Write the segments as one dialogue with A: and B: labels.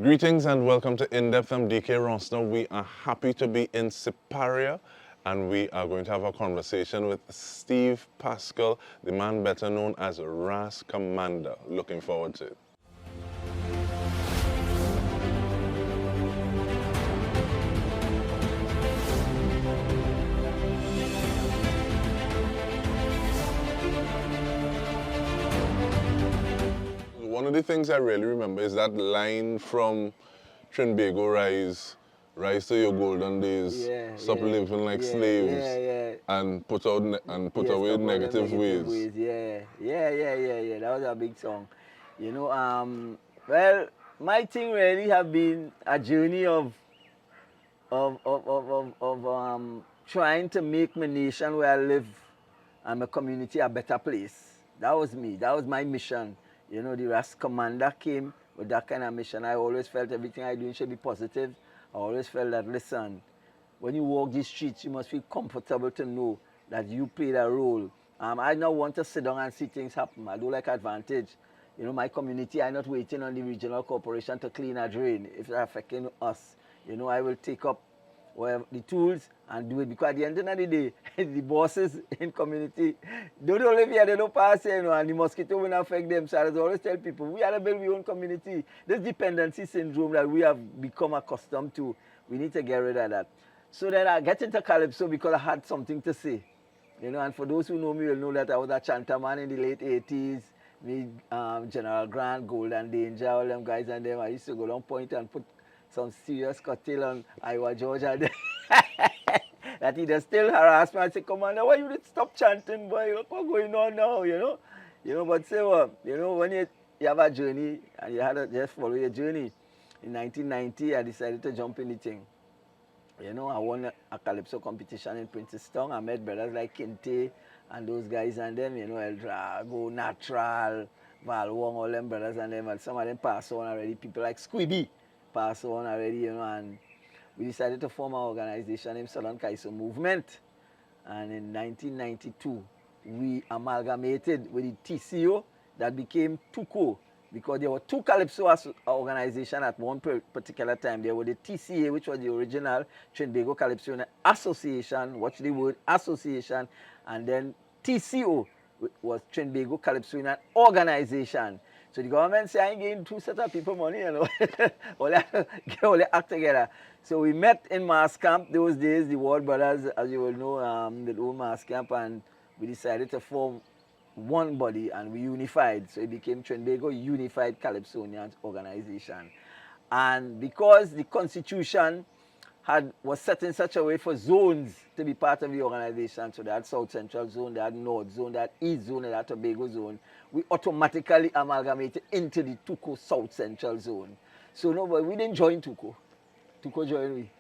A: Greetings and welcome to In-Depth. I'm Dike Rostant. We are happy to be in Siparia and we are going to have a conversation with Steve Pascall, the man better known as Ras Kommanda. Looking forward to it. One of the things I really remember is that line from Trinbago rise to your golden days, stop living like slaves, and put away negative ways.
B: That was a big song. Well, my thing really have been a journey of trying to make my nation where I live and my community a better place. That was me. That was my mission. The Ras Kommanda came with that kind of mission. I always felt everything I do should be positive. I always felt that, listen, when you walk these streets, you must feel comfortable to know that you played a role. I don't want to sit down and see things happen. I do like advantage. My community, I'm not waiting on the regional corporation to clean a drain if it's affecting us. I will take up the tools and do it, because at the end of the day, the bosses in community, they don't live here, they don't pass here, and the mosquito will not affect them. So I always tell people, we have to build our own community. This dependency syndrome that we have become accustomed to, we need to get rid of that. So then I get into calypso because I had something to say. And for those who know me will know that I was a chanter man in the late 80s. Me, General Grant, Golden Danger, all them guys and them. I used to go down point and put some serious cocktail on Iowa, Georgia. That he does still harass me and say, Commander, why you didn't stop chanting, boy? Look what's going on now, but say what? When you have a journey and you had to just follow your journey. In 1990, I decided to jump in the thing. I won a calypso competition in Princeton. I met brothers like Kinte and those guys and them, El Drago, Natural, Val Wong, all them brothers and them. And some of them passed on already. People like Squibby passed on already, and we decided to form an organization named Southern Calypso Movement. And in 1992, we amalgamated with the TCO that became TUCO, because there were two Calypso organizations at one particular time. There were the TCA, which was the original Trinbago Calypso Association, watch the word association, and then TCO was Trinbago Calypso Organization. So the government said, I ain't getting two sets of people money, all they act together. So we met in Mass Camp those days, the Ward Brothers, as you will know, the old Mass Camp, and we decided to form one body and we unified. So it became Trinbago Unified Calypsonian Organization. And because the Constitution was set in such a way for zones to be part of the organization, so they had South Central Zone, they had North Zone, they had East Zone, they had Tobago Zone, we automatically amalgamated into the TUCO South Central Zone. So no, but we didn't join TUCO. TUCO joined we.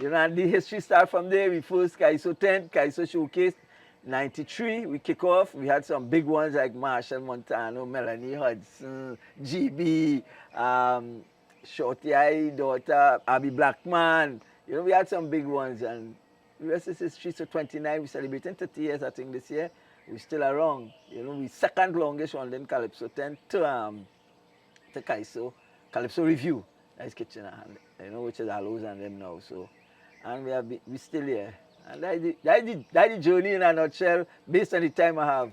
B: And the history started from there. We first Calypso 10, Calypso Showcase. 93, we kick off. We had some big ones like Marshall Montano, Melanie Hudson, GB, Shorty I daughter, Abby Blackman. We had some big ones, and the rest is history. So 29, we celebrating 30 years, I think, this year. We're still around. We second longest one, then Calypso 10 to Calypso Review. That's Kitchen Hand, which is Hallows and them now. So, and we still here. And that's the journey in a nutshell, based on the time I have.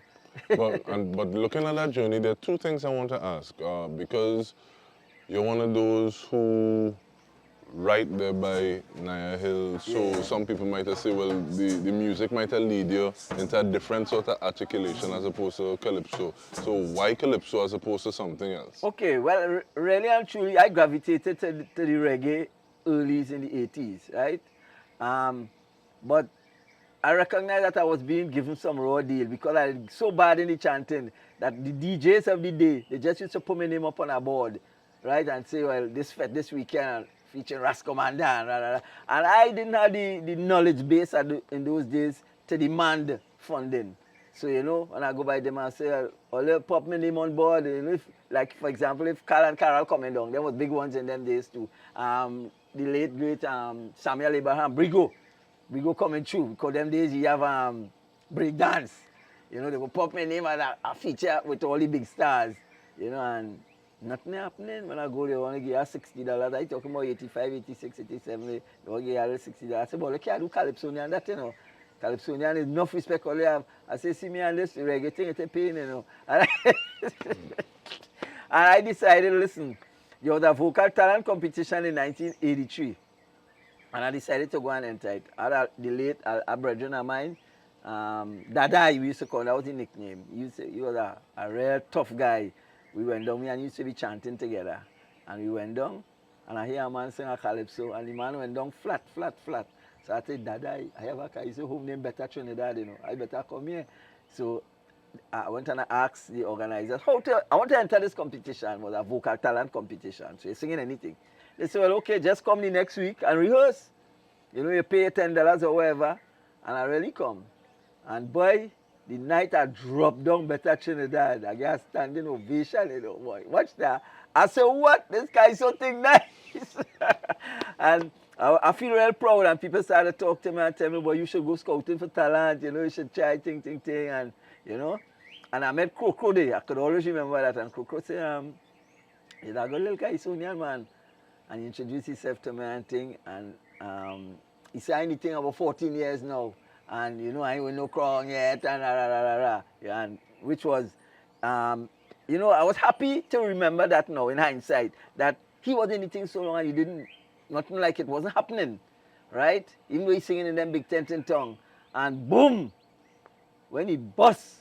A: But looking at that journey, there are two things I want to ask. Because you're one of those who right there by Naya Hill, so some people might have said, well, the music might have lead you into a different sort of articulation as opposed to calypso. So why calypso as opposed to something else?
B: Okay, well, really and truly, I gravitated to the reggae early in the 80s, right? But I recognized that I was being given some raw deal, because I was so bad in the chanting that the DJs of the day, they just used to put my name up on a board, right, and say, well, this weekend featuring Ras Kommanda, and I didn't have the knowledge base in those days to demand funding. So, when I go by them and say, well, they pop my name on board, like, for example, if Carl and Carol coming down, there was big ones in them days too. The late, great Samuel Abraham, Brigo coming through, because them days you have break dance. They will pop my name as a feature with all the big stars, and Nothing happening. When I go there, I want to give you $60. I talking about 85, 86, 87. They want to give you $60. I say, but you can't do calypsonian that, you know. Calypsonian is enough respect all you have. I say, see me and this reggae thing, it's a pain, you know. And I decided, listen, there was a vocal talent competition in 1983. And I decided to go and enter it. I had the late a brethren of mine, Dada, we used to call, that was his nickname. He was a real tough guy. We went down, we and used to be chanting together. And we went down, and I hear a man sing a calypso, and the man went down flat, flat, flat. So I said, Dada, I have a car. He said, home name better Trinidad, you know. I better come here. So I went and I asked the organizers, I want to enter this competition. It was a vocal talent competition. So you're singing anything. They said, well, okay, just come the next week and rehearse. You know, you pay $10 or whatever. And I really come. And boy, the night I dropped down better Trinidad, I got standing ovation, you know, boy. Watch that. I said, what? This guy is something nice. And I feel real proud, and people started to talk to me and tell me, boy, you should go scouting for talent, you know, you should try thing, and, you know. And I met Crow there. I could always remember that. And Crow said, he's a good little guy, he's Sonian, man. And he introduced himself to me and thing, and he said anything about 14 years now. And, you know, I ain't with no crown yet, and yeah, and which was, you know, I was happy to remember that now in hindsight, that he was anything so long and he didn't, nothing like it wasn't happening, right? Even though he's singing in them big tent in tongue. And boom, when he bust,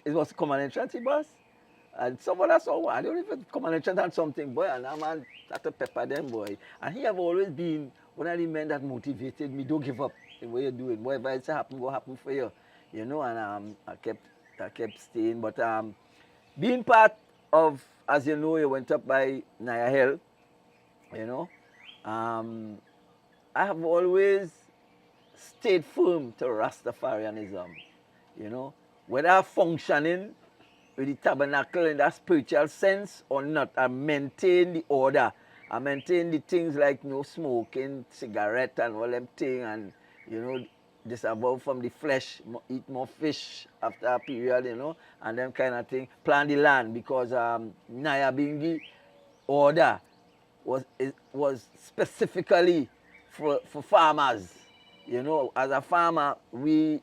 B: it was common entrance he bust. And someone else saw, I don't know if it's common entrance and something, boy, and that man had to pepper them, boy. And he have always been one of the men that motivated me, don't give up in what you're doing. Whatever it's happen, go happen for you. You know, and I kept staying. But being part of, as you know, you went up by Naya Hill, you know, I have always stayed firm to Rastafarianism, you know, whether functioning with the tabernacle in that spiritual sense or not, I maintain the order. I maintain the things like no smoking, cigarette and all them things, and, you know, disavow from the flesh, eat more fish after a period, you know, and them kind of thing. Plant the land, because Naya Bingi order was specifically for farmers. You know, as a farmer, we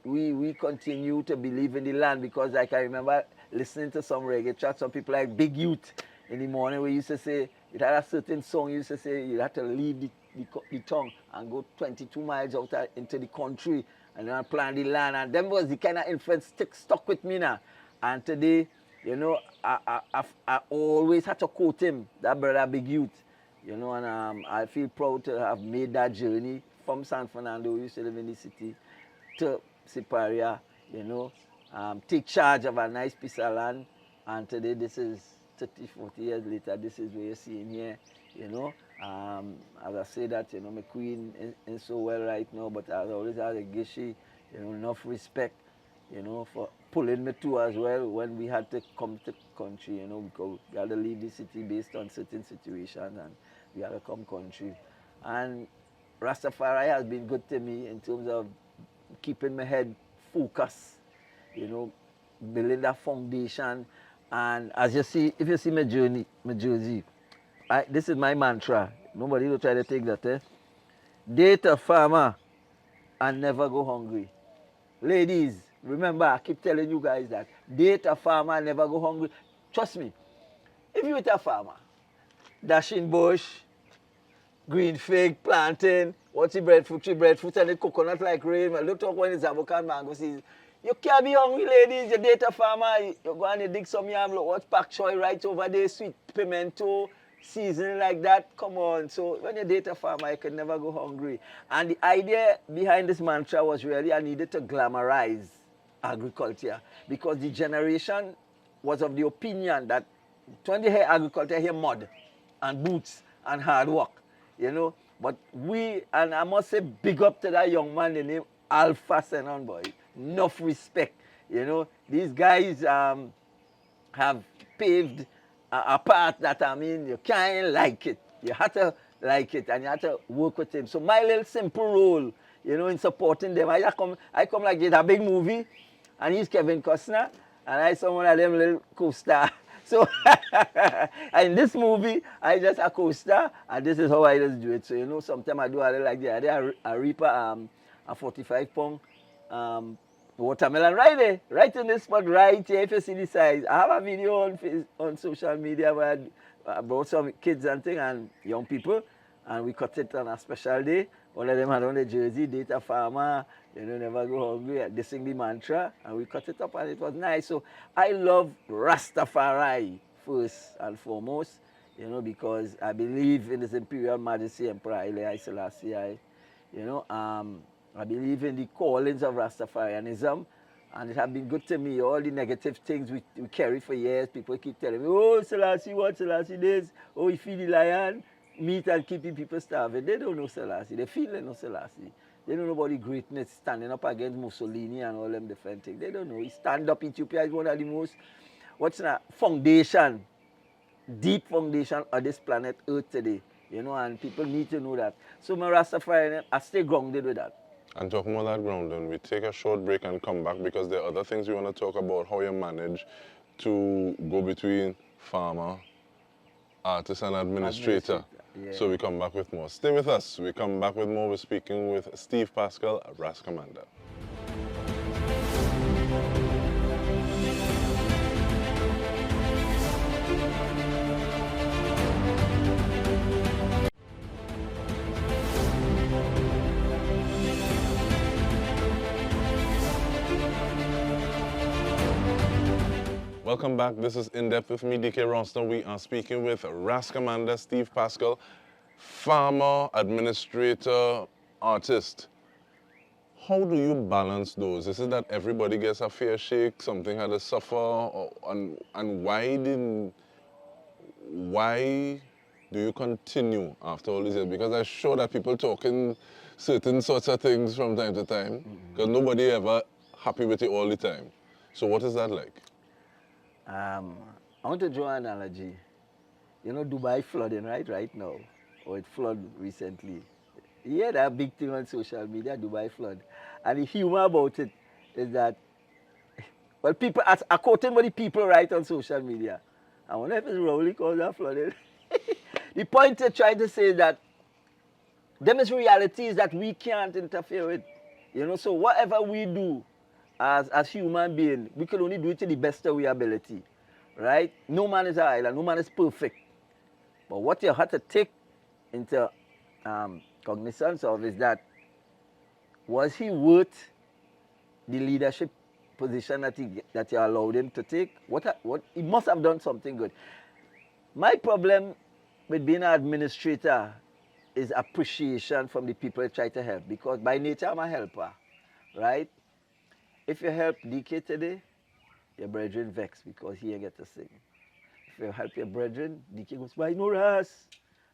B: continue to believe in the land, because like I remember listening to some reggae tracks, some people like Big Youth in the morning, we used to say, it had a certain song, you used to say you had to leave the tongue and go 22 miles out into the country and then plant the land. And that was the kind of influence stuck with me now. And today, you know, I always had to quote him, that brother Big Youth. You know, and I feel proud to have made that journey from San Fernando, we used to live in the city, to Siparia, you know, take charge of a nice piece of land. And today, this is 30, 40 years later, this is what you're seeing here, you know. As I say that, you know, my queen ain't so well right now, but I always had a gishi, you know, enough respect, you know, for pulling me too as well when we had to come to country, you know, because we had to leave the city based on certain situations, and we had to come country. And Rastafari has been good to me in terms of keeping my head focused, you know, building that foundation. And as you see, if you see my journey, my jersey, this is my mantra. Nobody will try to take that, eh? Date a farmer and never go hungry. Ladies, remember, I keep telling you guys that. Date a farmer and never go hungry. Trust me, if you're with a farmer, dashing bush, green fig, plantain, what's the breadfruit, tree breadfruit, and the coconut like rain. Well, don't talk when it's avocado mango season. You can't be hungry, ladies. You date a farmer, you go and you dig some yam, look, what's pak choy right over there, sweet pimento, seasoning like that. Come on. So when you date a farmer, you can never go hungry. And the idea behind this mantra was really I needed to glamorize agriculture, because the generation was of the opinion that when they hear agriculture, hear mud and boots and hard work, you know. But and I must say big up to that young man named Alpha Senon, boy. Enough respect, you know. These guys have paved a path that, I mean, you can't like it. You have to like it, and you have to work with him. So my little simple role, you know, in supporting them, I come like it's a big movie, and he's Kevin Costner, and I some one of them little co-star, So in this movie, I just a co-star, and this is how I just do it. So you know, sometimes I do a little like the other. I reap a 45 pound watermelon right there, right in this spot, right here. If you see the size, I have a video on social media where I brought some kids and thing and young people, and we cut it on a special day. One of them had on the jersey, date a farmer, you know, never go hungry. They sing the mantra, and we cut it up, and it was nice. So I love Rastafari first and foremost, you know, because I believe in His Imperial Majesty Emperor Haile Selassie. I believe in the callings of Rastafarianism, and it has been good to me. All the negative things we carry for years, people keep telling me, oh, Selassie, what Selassie this? Oh, he feed the lion meat and keeping people starving. They don't know Selassie. They feel they know Selassie. They don't know about the greatness standing up against Mussolini and all them different things. They don't know. He stand up. Ethiopia is one of the most, what's that, foundation, deep foundation of this planet Earth today. You know, and people need to know that. So my Rastafarian, I stay grounded with that.
A: And talking about that grounding, we take a short break and come back because there are other things we want to talk about, how you manage to go between farmer, artist and administrator.
B: Yeah.
A: So we come back with more. Stay with us. We come back with more. We're speaking with Steve Pascall, Ras Kommanda. Welcome back. This is In Depth with me, Dike Rostant. We are speaking with Ras Kommanda, Steve Pascall, farmer, administrator, artist. How do you balance those? Is it that everybody gets a fair shake, something had to suffer, and why do you continue after all these years? Because I'm sure that people talking certain sorts of things from time to time, because nobody ever happy with you all the time. So what is that like?
B: I want to draw an analogy. You know Dubai flooding, right now, or it flooded recently. Yeah, that big thing on social media, Dubai flood. And the humor about it is that, well, people, as according to the people write on social media, I wonder if it's really called that flooding. The point they're trying to say is that them is realities that we can't interfere with. You know, so whatever we do as human beings, we can only do it to the best of our ability, right? No man is an island, no man is perfect. But what you have to take into cognizance of is that, was he worth the leadership position that you allowed him to take? What he must have done something good. My problem with being an administrator is appreciation from the people I try to help, because by nature I'm a helper, right? If you help Dike today, your brethren vex because he ain't get to sing. If you help your brethren, Dike goes, why no Ras?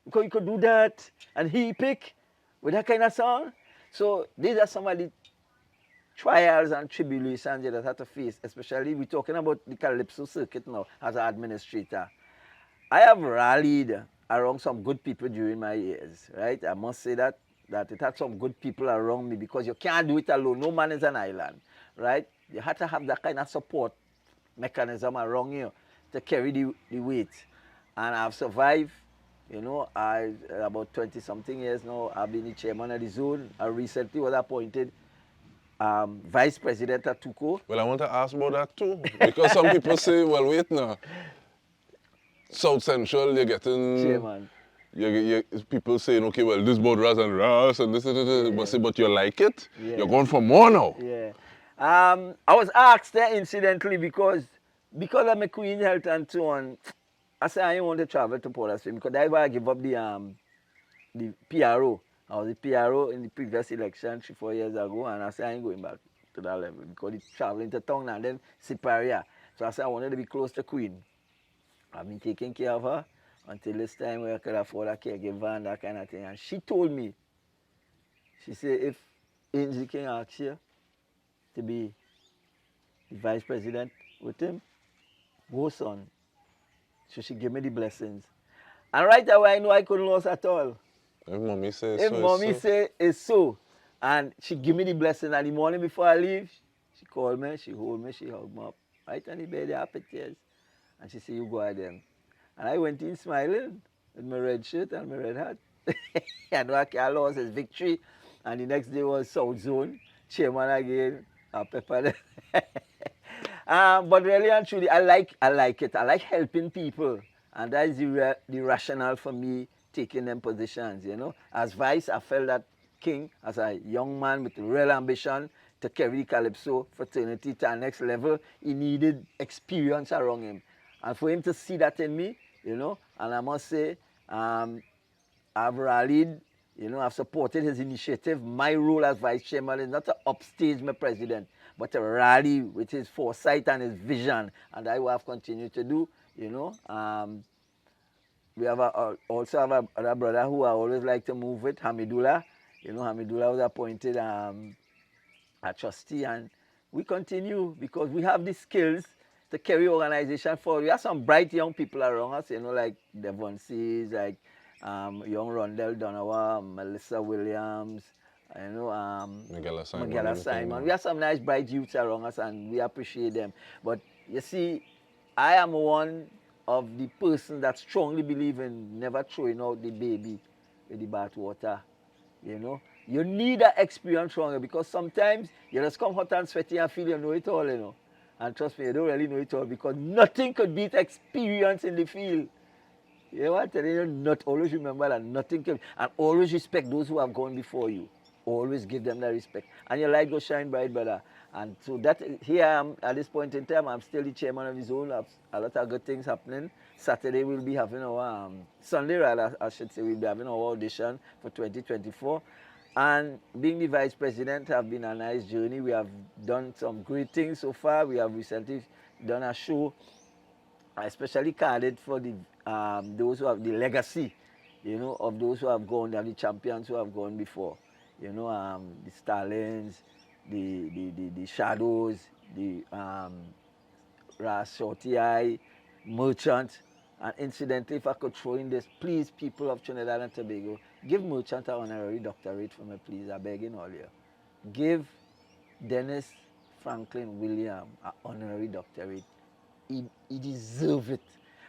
B: Because you could do that. And he pick with that kind of song. So these are some of the trials and tribulations that I have to face, especially we're talking about the calypso circuit now as an administrator. I have rallied around some good people during my years, right? I must say that it had some good people around me, because you can't do it alone. No man is an island, right? You have to have that kind of support mechanism around you to carry the weight. And I've survived, you know, about 20-something years now, I've been the chairman of the zone. I recently was appointed vice president at Tuco.
A: Well, I want to ask about that too, because some people say, well, wait now, South Central, you're getting...
B: Chairman.
A: People saying, okay, well, this board Ras and Ras and this,
B: Yeah.
A: but you like it?
B: Yeah.
A: You're going for more now.
B: Yeah. I was asked there incidentally because of my queen health and so on. I said I didn't want to travel to Port of Spain, because that's why I give up the PRO. I was the PRO in the previous election 3-4 years ago, and I said I ain't going back to that level because it's traveling to town and then Siparia. So I said I wanted to be close to Queen. I've been taking care of her until this time where I could afford a caregiver and that kind of thing. And she told me, she said, if Ainsley King asks you to be the vice president with him, go son. So she gave me the blessings. And right away I know I couldn't lose at all.
A: If mommy says
B: If
A: so,
B: mommy
A: it's so.
B: say it's so. And she give me the blessing. And the morning before I leave, she called me, she hold me, she hugged me up. Right on the bed, happy tears. And she said, you go at them. And I went in smiling with my red shirt and my red hat. And I lost his victory. And the next day was South Zone, chairman again, pepper. But really and truly, I like it. I like helping people. And that is the rationale for me taking them positions, you know. As vice, I felt that King, as a young man with real ambition to carry the Calypso fraternity to the next level, he needed experience around him. And for him to see that in me, you know, and I must say, I've rallied, you know, I've supported his initiative. My role as vice chairman is not to upstage my president, but to rally with his foresight and his vision. And I will have continued to do, you know. We have also have another brother who I always like to move with, Hamidullah. You know, Hamidullah was appointed a trustee, and we continue because we have the skills to carry organization forward. We have some bright young people around us, you know, like Devon Seas, like young Rondell Donowa, Melissa Williams, you know, Miguel Simon. We have some nice bright youths around us, and we appreciate them. But you see, I am one of the person that strongly believe in never throwing out the baby with the bathwater. You know, you need that experience stronger because sometimes you just come hot and sweaty and feel you know it all, you know. And trust me, you don't really know it all because nothing could beat experience in the field. You know what? You not always remember that nothing can, and always respect those who have gone before you. Always give them that respect, and your light will shine bright, brother. And so that here I am at this point in time. I'm still the chairman of the zone. A lot of good things happening. Saturday we'll be having our Sunday, rather, I should say, we'll be having our audition for 2024. And being the vice president have been a nice journey. We have done some great things so far. We have recently done a show, especially carded for the those who have the legacy, you know, of those who have gone, the champions who have gone before, you know, the Stallions, the Shadows, the Ras Kommanda, Merchant. And incidentally, if I could throw in this, please, people of Trinidad and Tobago, give Merchant an honorary doctorate for me, please. I beg in all here. Give Dennis Franklin William an honorary doctorate. He deserves it.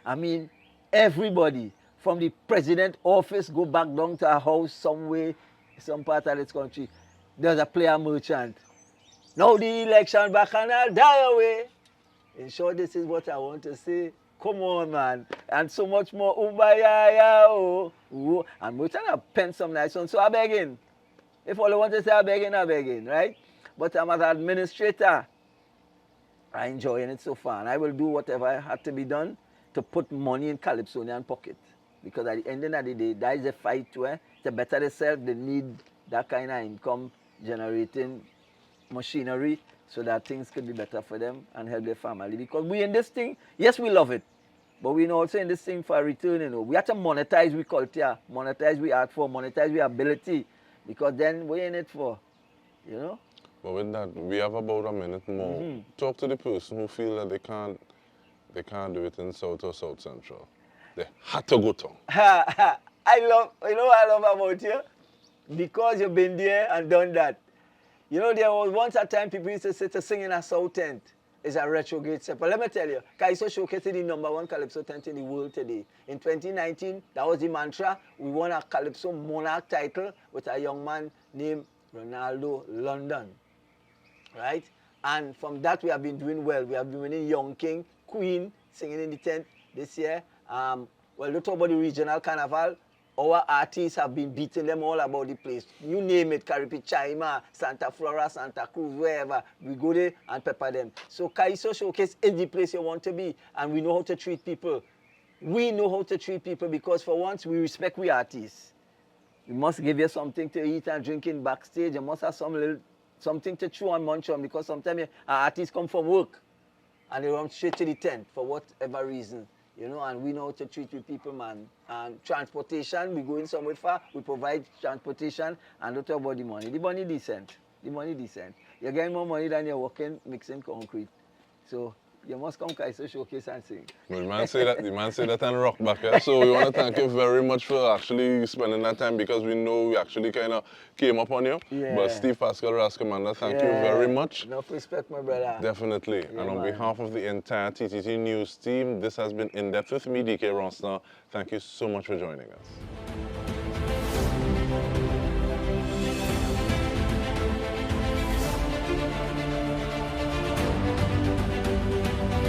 B: I mean, everybody from the president office go back down to a house somewhere, some part of this country. There's a player Merchant. Now the election back and I'll die away. In short, this is what I want to say. Come on, man. And so much more. And Merchant have penned some nice ones. So I beg in. If all I want to say, I beg in, right? But I'm as an administrator. I'm enjoying it so far. And I will do whatever had to be done to put money in Calypsonian pocket. Because at the end of the day, that is a fight to better themselves. They need that kind of income generating machinery so that things could be better for them and help their family. Because we in this thing, yes, we love it. But we also in this thing for a return, you know. We have to monetize we culture, monetize we art for, monetize we ability. Because then we're in it for, you know.
A: But with that, we have about a minute more. Talk to the person who feel that they can't do it in South or South Central. They had to go town.
B: I love, you know what I love about you? Because you've been there and done that. You know, there was once a time people used to say to sing in a South tent is a retrograde step. But let me tell you, Calypso showcased the #1 Calypso tent in the world today. In 2019, that was the mantra. We won a Calypso Monarch title with a young man named Ronaldo London. Right? And from that, we have been doing well. We have been winning Young King, Queen, singing in the tent this year. Well, don't talk about the regional carnival. Our artists have been beating them all about the place. You name it, Caribe, Chima, Santa Flora, Santa Cruz, wherever. We go there and pepper them. So Calypso Showcase is the place you want to be. And we know how to treat people. We know how to treat people because for once, we respect we artists. We must give you something to eat and drink in backstage. You must have something to chew and munch on because sometimes artists come from work and they run straight to the tent for whatever reason. You know, and we know how to treat with people, man. And transportation, we go in somewhere far, we provide transportation, and don't talk about the money. The money decent. The money decent. You're getting more money than you're working, mixing concrete. So You must come Kaiso Showcase and sing.
A: Well, the man say that and rock back here. So we want to thank you very much for actually spending that time because we know we actually kind of came up on you.
B: Yeah.
A: But Steve Pascall, Ras Kommanda, thank you very much.
B: Enough respect, my brother.
A: Definitely.
B: Yeah,
A: and on
B: man.
A: behalf of the entire TTT News team, this has been In Depth with me, Dike Rostant. Thank you so much for joining us.